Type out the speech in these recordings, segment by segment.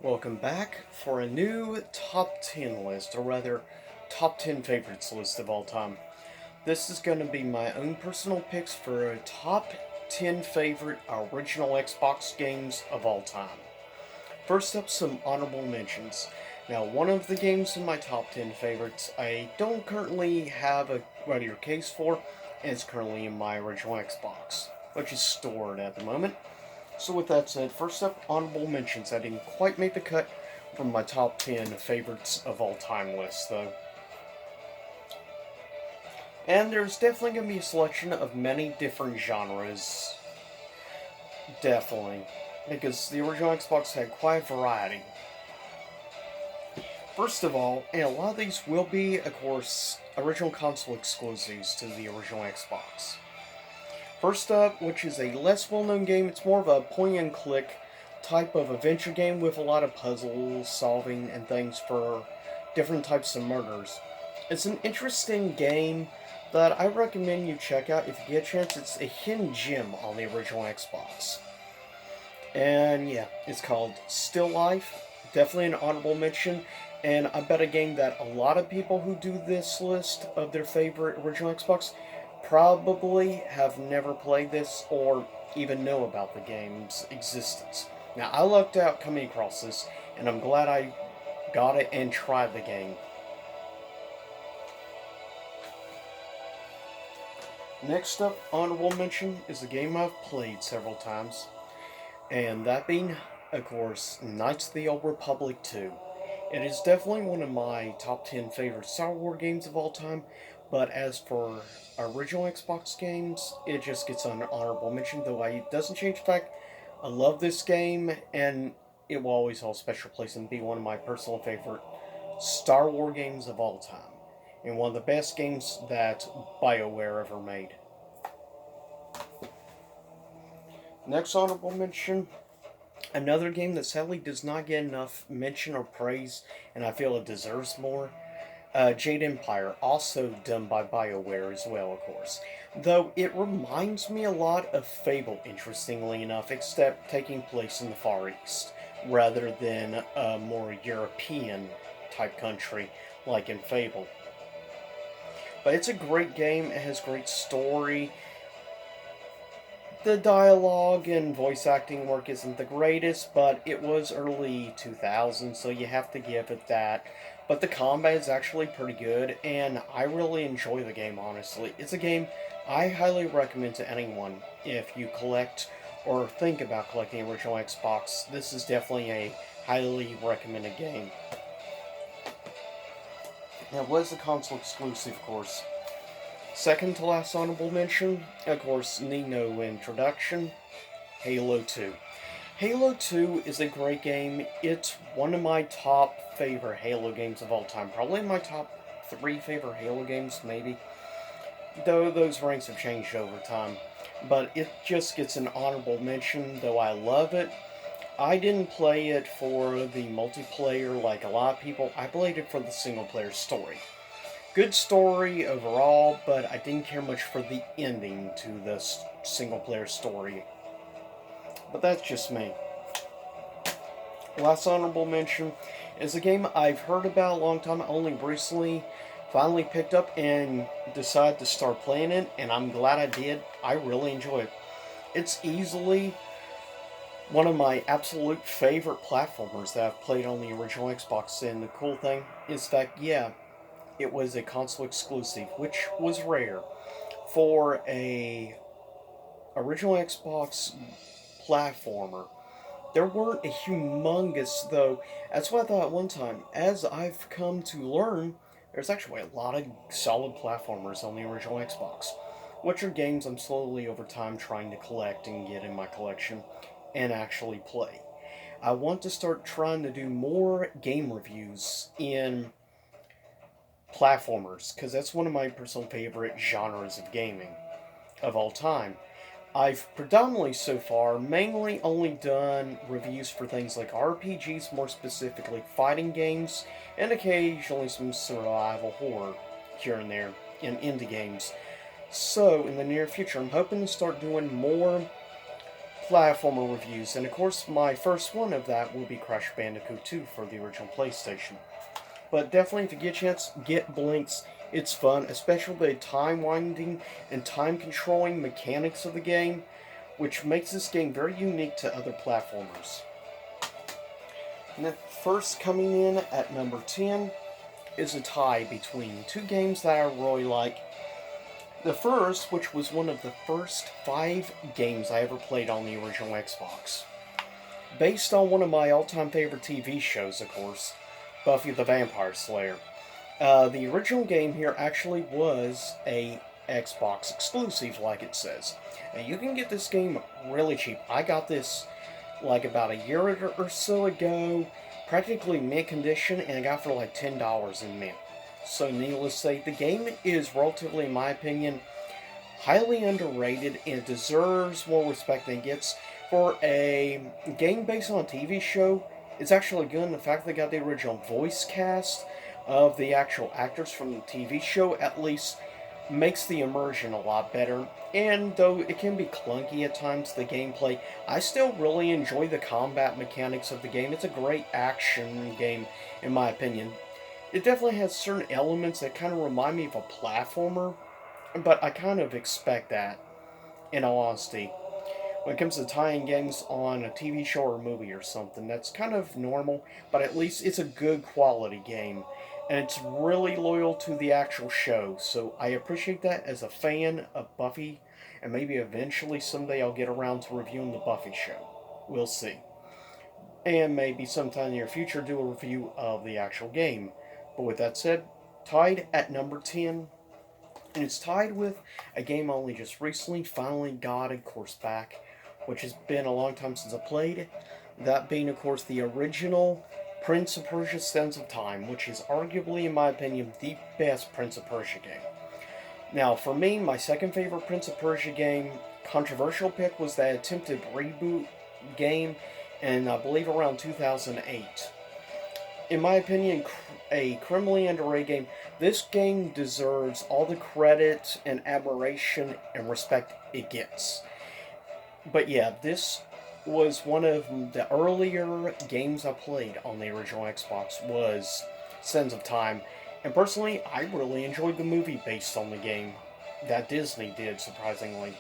Welcome back for a new top 10 list, or rather, top 10 favorites list of all time. This is going to be my own personal picks for a top 10 favorite original Xbox games of all time. First up, some honorable mentions. Now, one of the games in my top 10 favorites I don't currently have a regular case for, and it's currently in my original Xbox, which is stored at the moment. So with that said, first up, honorable mentions. I didn't quite make the cut from my top 10 favorites of all time list, though. And there's definitely going to be a selection of many different genres. Definitely. Because the original Xbox had quite a variety. First of all, and a lot of these will be, of course, original console exclusives to the original Xbox. First up, which is a less well-known game, it's more of a point-and-click type of adventure game with a lot of puzzle solving and things for different types of murders. It's an interesting game that I recommend you check out if you get a chance. It's a hidden gem on the original Xbox. And yeah, it's called Still Life. Definitely an honorable mention. And I bet a game that a lot of people who do this list of their favorite original Xbox probably have never played this or even know about the game's existence. Now, I lucked out coming across this, and I'm glad I got it and tried the game. Next up, honorable mention is a game I've played several times, and that being, of course, Knights of the Old Republic 2. It is definitely one of my top 10 favorite Star Wars games of all time, but as for original Xbox games, it just gets an honorable mention, though it doesn't change the fact I love this game, and it will always hold a special place and be one of my personal favorite Star Wars games of all time, and one of the best games that BioWare ever made. Next honorable mention, another game that sadly does not get enough mention or praise, and I feel it deserves more. Jade Empire, also done by BioWare as well, of course. Though it reminds me a lot of Fable, interestingly enough, except taking place in the Far East, rather than a more European type country like in Fable. But it's a great game, it has great story. The dialogue and voice acting work isn't the greatest, but it was early 2000s, so you have to give it that. But the combat is actually pretty good, and I really enjoy the game, honestly. It's a game I highly recommend to anyone if you collect or think about collecting the original Xbox. This is definitely a highly recommended game. Now, it was a console exclusive, of course. Second to last honorable mention, of course, Nino introduction, Halo 2. Halo 2 is a great game. It's one of my top favorite Halo games of all time. Probably my top 3 favorite Halo games, maybe. Though those ranks have changed over time. But it just gets an honorable mention, though I love it. I didn't play it for the multiplayer like a lot of people. I played it for the single player story. Good story overall, but I didn't care much for the ending to the single player story. But that's just me. Last honorable mention is a game I've heard about a long time, only recently finally picked up and decided to start playing it, and I'm glad I did. I really enjoy it. It's easily one of my absolute favorite platformers that I've played on the original Xbox, and the cool thing is that, yeah, it was a console exclusive, which was rare for a original Xbox platformer. There weren't a humongous, though. That's what I thought at one time. As I've come to learn, there's actually a lot of solid platformers on the original Xbox, which are games I'm slowly over time trying to collect and get in my collection and actually play. I want to start trying to do more game reviews in platformers, because that's one of my personal favorite genres of gaming of all time. I've predominantly so far mainly only done reviews for things like RPGs, more specifically fighting games, and occasionally some survival horror here and there in indie games. So, in the near future, I'm hoping to start doing more platformer reviews, and of course my first one of that will be Crash Bandicoot 2 for the original PlayStation. But definitely, if you get a chance, get Blinks. It's fun, especially the time winding and time controlling mechanics of the game, which makes this game very unique to other platformers. And then first coming in at number 10 is a tie between two games that I really like. The first, which was one of the first 5 games I ever played on the original Xbox. Based on one of my all-time favorite TV shows, of course, Buffy the Vampire Slayer. The original game here actually was a Xbox exclusive, like it says. And you can get this game really cheap. I got this like about a year or so ago, practically mint condition, and I got it for like $10 in mint. So needless to say, the game is relatively, in my opinion, highly underrated and deserves more respect than it gets. For a game based on a TV show, it's actually good in the fact they got the original voice cast of the actual actors from the TV show, at least makes the immersion a lot better. And though it can be clunky at times, the gameplay, I still really enjoy the combat mechanics of the game. It's a great action game, in my opinion. It definitely has certain elements that kind of remind me of a platformer, but I kind of expect that, in all honesty. When it comes to tying games on a TV show or a movie or something, that's kind of normal, but at least it's a good quality game. And it's really loyal to the actual show, so I appreciate that as a fan of Buffy, and maybe eventually someday I'll get around to reviewing the Buffy show. We'll see. And maybe sometime in the near future do a review of the actual game. But with that said, tied at number 10, and it's tied with a game I only just recently finally got, of course, back, which has been a long time since I played. That being, of course, the original Prince of Persia: Sands of Time, which is arguably, in my opinion, the best Prince of Persia game. Now, for me, my second favorite Prince of Persia game, controversial pick, was that attempted reboot game, and I believe around 2008. In my opinion, a criminally underrated game. This game deserves all the credit and admiration and respect it gets. But yeah, this was one of the earlier games I played on the original Xbox, was Sands of Time. And personally, I really enjoyed the movie based on the game that Disney did, surprisingly.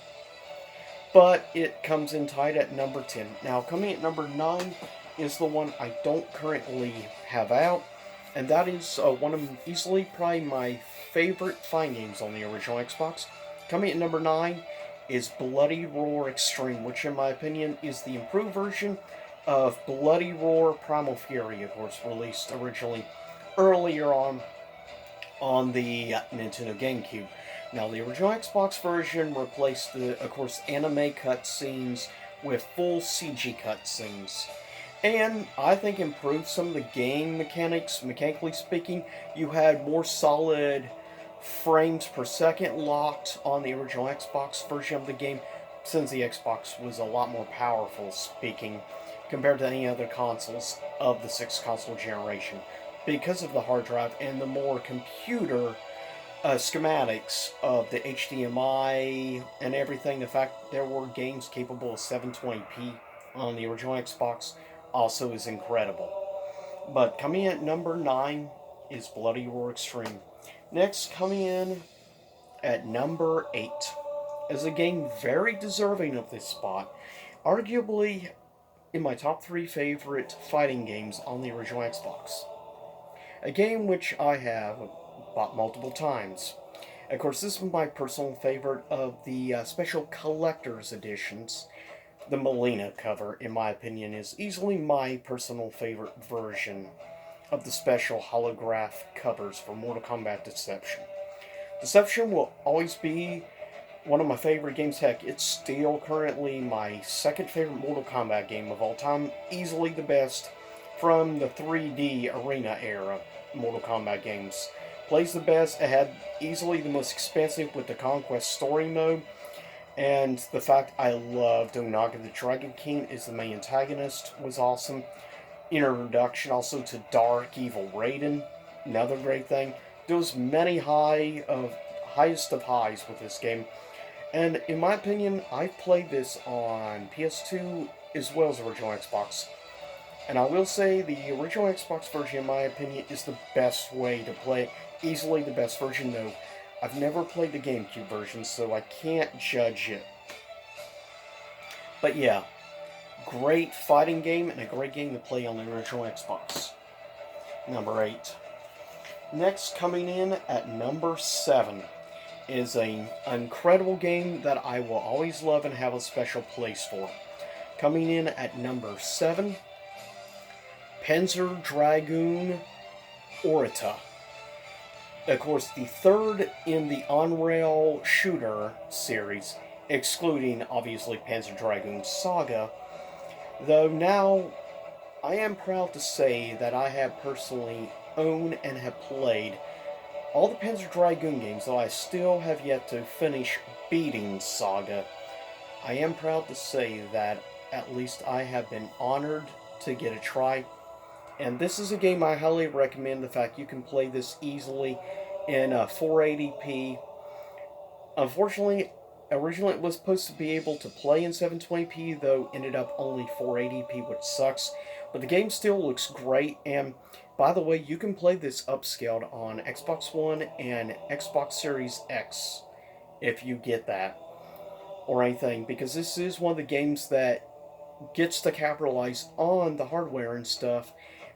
But it comes in tied at number 10. Now, coming at number 9 is the one I don't currently have out, and that is one of easily probably my favorite fighting games on the original Xbox. Coming at number 9 is Bloody Roar Extreme, which in my opinion is the improved version of Bloody Roar Primal Fury, of course, released originally earlier on the Nintendo GameCube. Now, the original Xbox version replaced the, of course, anime cutscenes with full CG cutscenes. And I think improved some of the game mechanics, mechanically speaking. You had more solid frames per second locked on the original Xbox version of the game, since the Xbox was a lot more powerful speaking compared to any other consoles of the 6th console generation, because of the hard drive and the more computer schematics of the HDMI and everything. The fact there were games capable of 720p on the original Xbox also is incredible. But coming in at number 9 is Bloody Roar Extreme. Next, coming in at number 8 is a game very deserving of this spot. Arguably in my top 3 favorite fighting games on the original Xbox. A game which I have bought multiple times. Of course, this is my personal favorite of the special collector's editions. The Melina cover, in my opinion, is easily my personal favorite version of the special holograph covers for Mortal Kombat Deception. Deception will always be one of my favorite games. Heck, it's still currently my second favorite Mortal Kombat game of all time. Easily the best from the 3D arena era Mortal Kombat games. Plays the best. It had easily the most expansive with the Conquest story mode. And the fact I loved Onaga the Dragon King is the main antagonist was awesome. Introduction also to Dark Evil Raiden, another great thing. There was many highest of highs with this game. And in my opinion, I've played this on PS2 as well as original Xbox. And I will say the original Xbox version, in my opinion, is the best way to play. Easily the best version, though. I've never played the GameCube version, so I can't judge it. But yeah, great fighting game and a great game to play on the original Xbox. Number 8. Next, coming in at number 7 is an incredible game that I will always love and have a special place for. Coming in at number 7, Panzer Dragoon Orta. Of course, the third in the on-rail shooter series, excluding, obviously, Panzer Dragoon Saga. Though now, I am proud to say that I have personally owned and have played all the Panzer Dragoon games, though I still have yet to finish beating Saga. I am proud to say that at least I have been honored to get a try. And this is a game I highly recommend. The fact you can play this easily in 480p. Unfortunately, originally it was supposed to be able to play in 720p, though ended up only 480p, which sucks. But the game still looks great, and by the way, you can play this upscaled on Xbox One and Xbox Series X if you get that, or anything, because this is one of the games that gets to capitalize on the hardware and stuff,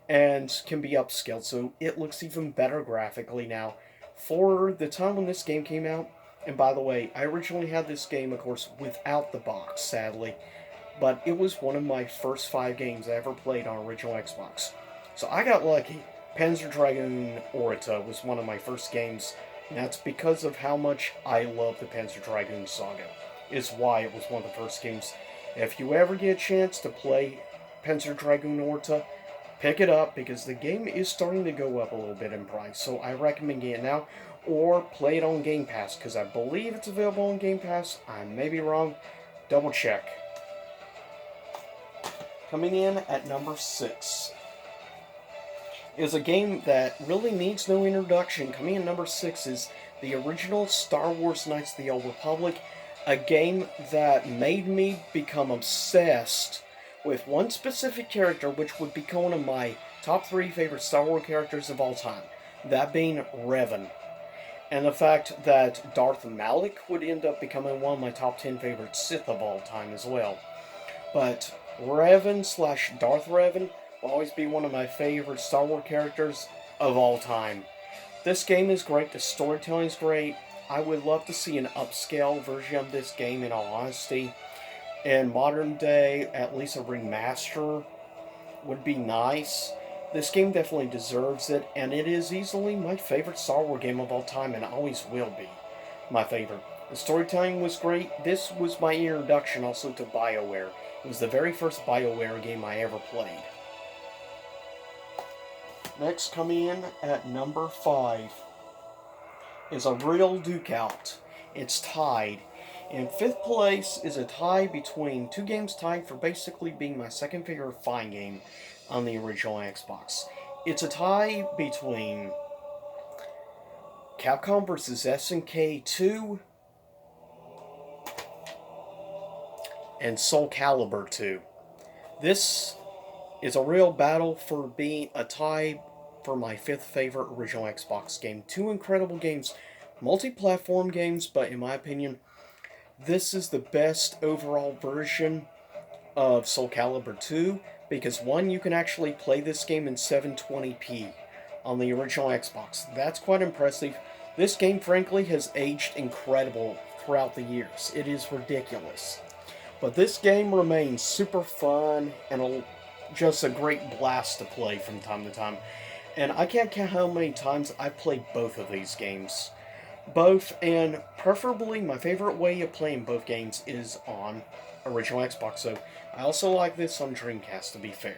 and can be upscaled, so it looks even better graphically now. For the time when this game came out, and by the way, I originally had this game, of course, without the box, sadly, but it was one of my first 5 games I ever played on original Xbox. So I got lucky. Panzer Dragoon Orta was one of my first games, and that's because of how much I love the Panzer Dragoon saga. Is why it was one of the first games. If you ever get a chance to play Panzer Dragoon Orta, pick it up, because the game is starting to go up a little bit in price, so I recommend getting it now, or play it on Game Pass, because I believe it's available on Game Pass. I may be wrong. Double check. Coming in at number 6 is a game that really needs no introduction. Coming in number 6 is the original Star Wars Knights of the Old Republic, a game that made me become obsessed with one specific character, which would become one of my top 3 favorite Star Wars characters of all time, that being Revan. And the fact that Darth Malak would end up becoming one of my top 10 favorite Sith of all time as well. But Revan / Darth Revan will always be one of my favorite Star Wars characters of all time. This game is great, the storytelling is great. I would love to see an upscale version of this game, in all honesty. In modern day, at least a remaster would be nice. This game definitely deserves it, and it is easily my favorite Star Wars game of all time, and always will be my favorite. The storytelling was great. This was my introduction also to BioWare. It was the very first BioWare game I ever played. Next, coming in at number 5 is a real dukeout. It's tied. In 5th place is a tie between 2 games tied for basically being my second favorite fighting game on the original Xbox. It's a tie between Capcom vs. SNK 2 and Soulcalibur 2. This is a real battle for being a tie for my 5th favorite original Xbox game. 2 incredible games, multi-platform games, but in my opinion, this is the best overall version of Soulcalibur 2, because 1, you can actually play this game in 720p on the original Xbox. That's quite impressive. This game, frankly, has aged incredible throughout the years. It is ridiculous. But this game remains super fun and just a great blast to play from time to time. And I can't count how many times I've played both of these games. Both, and preferably my favorite way of playing both games is on original Xbox. So I also like this on Dreamcast, to be fair.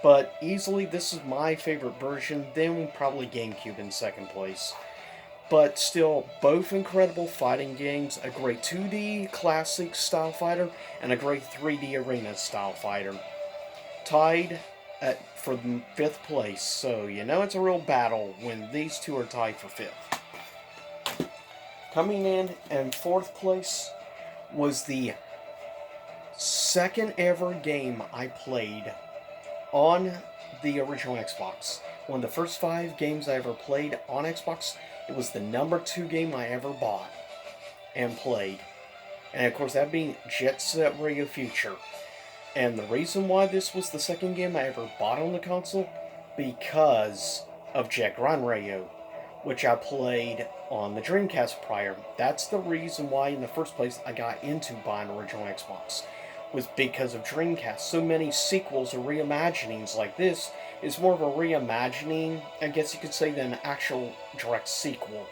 But easily this is my favorite version, then probably GameCube in 2nd place. But still, both incredible fighting games, a great 2D classic style fighter, and a great 3D arena style fighter. Tied for the 5th place, so you know it's a real battle when these 2 are tied for 5th. Coming in fourth place was the second ever game I played on the original Xbox. One of the first 5 games I ever played on Xbox. It was the number 2 game I ever bought and played. And of course, that being Jet Set Radio Future. And the reason why this was the second game I ever bought on the console, because of Jet Grind Radio, which I played on the Dreamcast prior. That's the reason why, in the first place, I got into buying original Xbox, was because of Dreamcast. So many sequels or reimaginings like this is more of a reimagining, I guess you could say, than an actual direct sequel.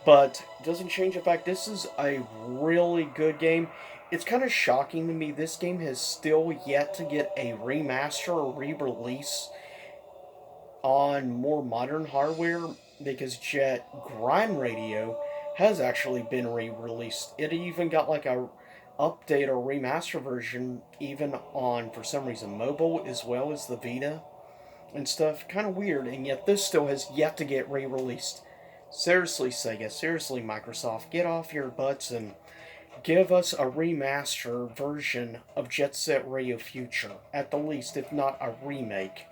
But it doesn't change the fact this is a really good game. It's kind of shocking to me this game has still yet to get a remaster or re-release on more modern hardware, because Jet Grind Radio has actually been re-released. It even got like a update or remaster version even on, for some reason, mobile as well as the Vita and stuff. Kind of weird, and yet this still has yet to get re-released. Seriously, Sega, seriously, Microsoft, get off your butts and give us a remaster version of Jet Set Radio Future, at the least, if not a remake.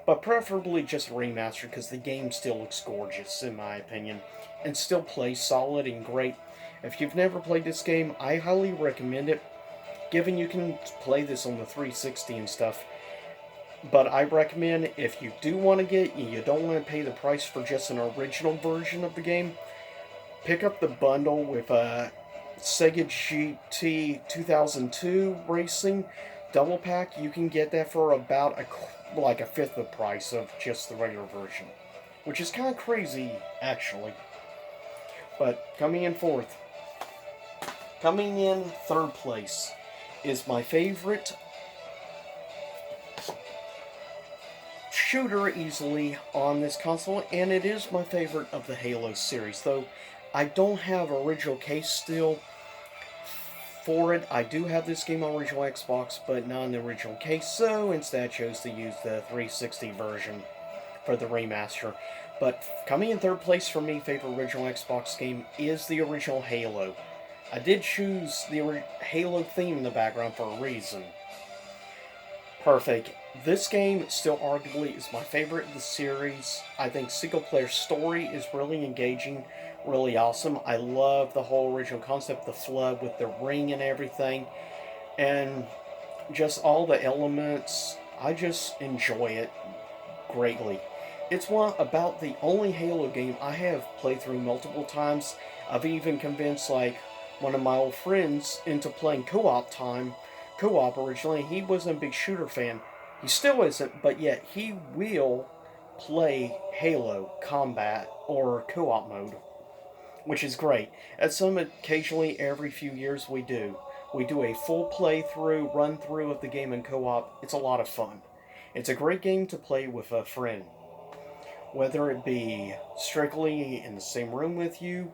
But preferably just a remaster, because the game still looks gorgeous, in my opinion, and still plays solid and great. If you've never played this game, I highly recommend it, given you can play this on the 360 and stuff. But I recommend, if you do want to get, you don't want to pay the price for just an original version of the game, pick up the bundle with Sega GT 2002 Racing double pack. You can get that for about a fifth the price of just the regular version, which is kind of crazy, actually. But coming in fourth, coming in third place is my favorite shooter easily on this console, and it is my favorite of the Halo series, though I don't have original case still for it. I do have this game on original Xbox, but not in the original case, so instead I chose to use the 360 version for the remaster. But coming in third place for me, favorite original Xbox game, is the original Halo. I did choose the Halo theme in the background for a reason. Perfect. This game still arguably is my favorite of the series. I think single-player story is really engaging, really awesome. I love the whole original concept, the flood with the ring and everything, and just all the elements. I just enjoy it greatly. It's about the only Halo game I have played through multiple times. I've even convinced one of my old friends into playing co-op originally. He wasn't a big shooter fan. He still isn't, but yet he will play Halo Combat or co-op mode, which is great. At some occasionally every few years we do. We do a full playthrough, run through of the game in co-op. It's a lot of fun. It's a great game to play with a friend, whether it be strictly in the same room with you,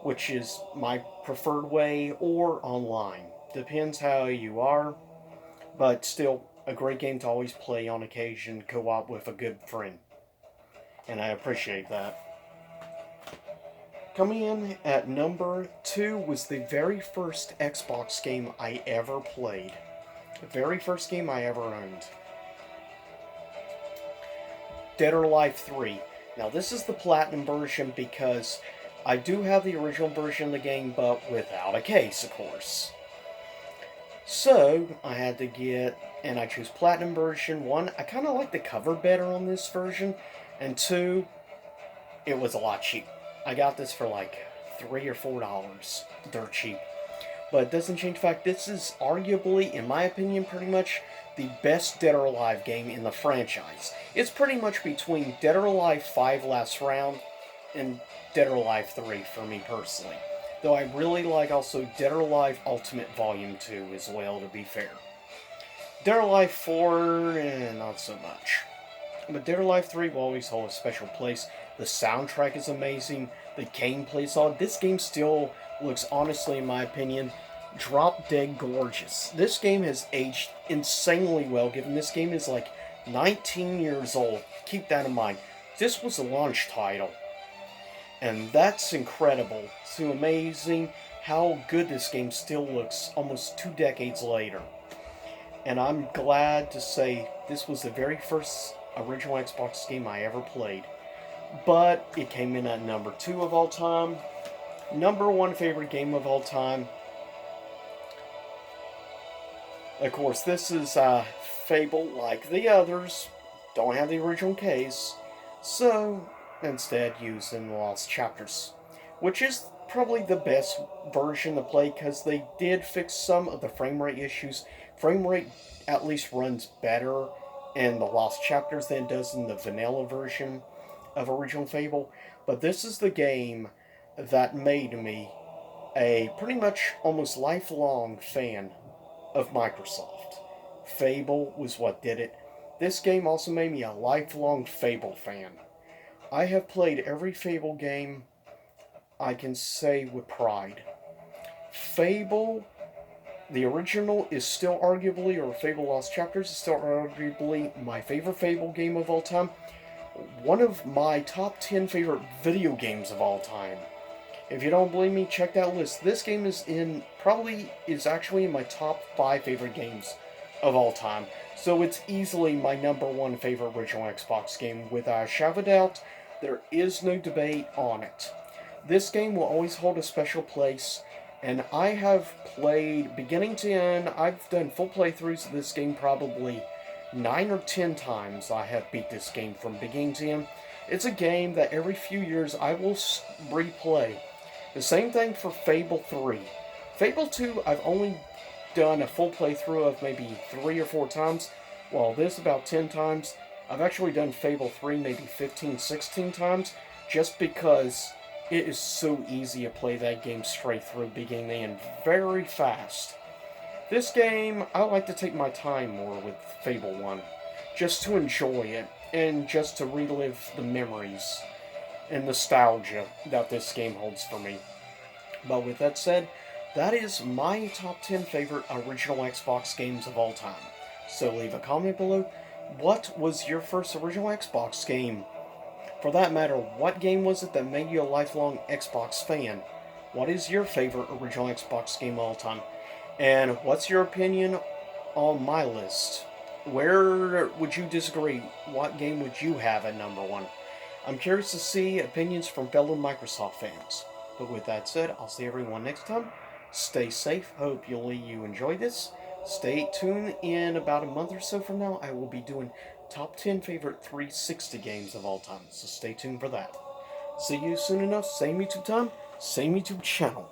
which is my preferred way, or online. Depends how you are, but still a great game to always play on occasion, co-op with a good friend. And I appreciate that. Coming in at number 2 was the very first Xbox game I ever played. The very first game I ever owned. Dead or Alive 3. Now this is the Platinum version because I do have the original version of the game, but without a case, of course. So, I had to get, and I chose Platinum version. 1, I kind of like the cover better on this version, and 2, it was a lot cheap. I got this for $3 or $4, dirt cheap. But it doesn't change the fact this is arguably, in my opinion, pretty much the best Dead or Alive game in the franchise. It's pretty much between Dead or Alive 5 Last Round and Dead or Alive 3 for me personally. Though I really like also Dead or Alive Ultimate Volume 2 as well, to be fair. Dead or Alive 4, not so much. But Dead or Alive 3 will always hold a special place. The soundtrack is amazing. The gameplay is solid. This game still looks, honestly, in my opinion, drop dead gorgeous. This game has aged insanely well, given this game is 19 years old. Keep that in mind. This was a launch title. And that's incredible. It's amazing how good this game still looks almost 2 decades later. And I'm glad to say this was the very first original Xbox game I ever played. But it came in at number 2 of all time. Number 1 favorite game of all time. Of course, this is Fable like the others. Don't have the original case. So, instead using Lost Chapters. Which is probably the best version to play because they did fix some of the frame rate issues. Frame rate at least runs better in the Lost Chapters than it does in the vanilla version of original Fable. But this is the game that made me a pretty much almost lifelong fan of Microsoft. Fable was what did it. This game also made me a lifelong Fable fan. I have played every Fable game I can say with pride. Fable, the original, is still arguably, or Fable Lost Chapters is still arguably my favorite Fable game of all time. One of my top 10 favorite video games of all time. If you don't believe me, check that list. This game is actually in my top 5 favorite games of all time. So it's easily my number 1 favorite original Xbox game without a shadow of a doubt. There is no debate on it. This game will always hold a special place, and I have played beginning to end. I've done full playthroughs of this game probably 9 or 10 times. I have beat this game from beginning to end. It's a game that every few years I will replay. The same thing for Fable 3. Fable 2, I've only done a full playthrough of maybe 3 or 4 times, while this about 10 times. I've actually done Fable 3 maybe 15, 16 times, just because it is so easy to play that game straight through beginning to end very fast. This game, I like to take my time more with Fable 1, just to enjoy it, and just to relive the memories and nostalgia that this game holds for me. But with that said, that is my top 10 favorite original Xbox games of all time. So leave a comment below. What was your first original Xbox game? For that matter, what game was it that made you a lifelong Xbox fan? What is your favorite original Xbox game of all time? And what's your opinion on my list? Where would you disagree? What game would you have at number 1? I'm curious to see opinions from fellow Microsoft fans. But with that said, I'll see everyone next time. Stay safe. Hope you enjoy this. Stay tuned. In about a month or so from now, I will be doing top 10 favorite 360 games of all time. So stay tuned for that. See you soon enough. Same YouTube time, same YouTube channel.